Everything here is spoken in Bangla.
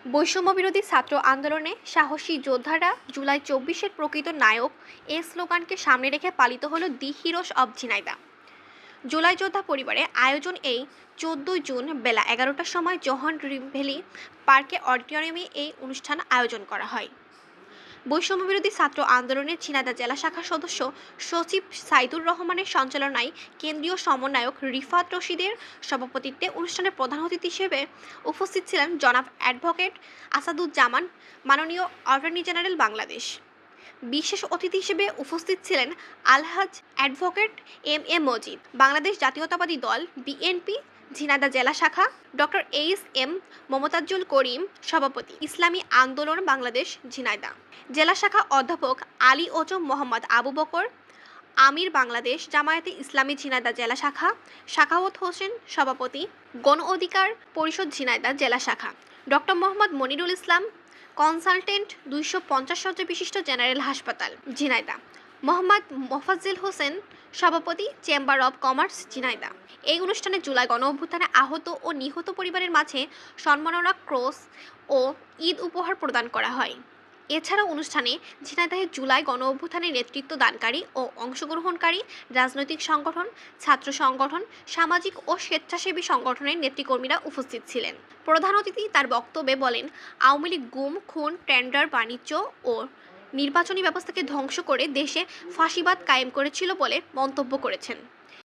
বৈষম্যবিরোধী ছাত্র আন্দোলনে সাহসী যোদ্ধারা জুলাই ২৪-এর প্রকৃত নায়ক এ স্লোগানকে সামনে রেখে পালিত হলো দি হিরোস অব ঝিনাইদহ। জুলাই যোদ্ধা পরিবারে আয়োজন এই ১৪ জুন বেলা ১১টার সময় জোহন ভ্যালি পার্কে অডিটোরিয়ামে এই অনুষ্ঠান আয়োজন করা হয়। বৈষম্যবিরোধী ছাত্র আন্দোলনের ঝিনাইদহ জেলা শাখার সদস্য সচিব সাইদুর রহমানের সঞ্চালনায় কেন্দ্রীয় সমন্বয়ক রিফাত রশিদের সভাপতিত্বে অনুষ্ঠানের প্রধান অতিথি হিসেবে উপস্থিত ছিলেন জনাব অ্যাডভোকেট আসাদুজ্জামান, মাননীয় অ্যাটর্নি জেনারেল বাংলাদেশ। বিশেষ অতিথি হিসেবে উপস্থিত ছিলেন আলহাজ অ্যাডভোকেট এম মজিদ, বাংলাদেশ জাতীয়তাবাদী দল বিএনপি ঝিনাইদহ জেলা শাখা, ডক্টর এম মমতাজুল করিম সভাপতি, ইসলামী আন্দোলন বাংলাদেশ ঝিনাইদহ জেলা শাখা অধ্যাপক আলী ওজম মোহাম্মদ আবু বকর, আমির বাংলাদেশ জামায়াতে ইসলামী ঝিনাইদহ জেলা শাখা, সাখাওয়াত হোসেন সভাপতি, গণ অধিকার পরিষদ ঝিনাইদহ জেলা শাখা, ডক্টর মোহাম্মদ মনিরুল ইসলাম কনসালটেন্ট ২৫০ শয্যা বিশিষ্ট জেনারেল হাসপাতাল ঝিনাইদহ, মোহাম্মদ মোফাজ্জেল হোসেন সভাপতি, চেম্বার অব কমার্স ঝিনাইদহ। এই অনুষ্ঠানে জুলাই গণঅভ্যুত্থানে আহত ও নিহত পরিবারের মাঝে সম্মাননা ক্রস ও ঈদ উপহার প্রদান করা হয়। এছাড়াও অনুষ্ঠানে ঝিনাইদহে জুলাই গণঅভ্যুত্থানে নেতৃত্ব দানকারী ও অংশগ্রহণকারী রাজনৈতিক সংগঠন, ছাত্র সংগঠন, সামাজিক ও স্বেচ্ছাসেবী সংগঠনের নেতৃকর্মীরা উপস্থিত ছিলেন। প্রধান অতিথি তার বক্তব্যে বলেন, আওয়ামী লীগ গুম, খুন, টেন্ডার বাণিজ্য ও নির্বাচনী ব্যবস্থাকে ধ্বংস করে দেশে ফাঁসিবাদ কায়েম করেছিল বলে মন্তব্য করেছেন।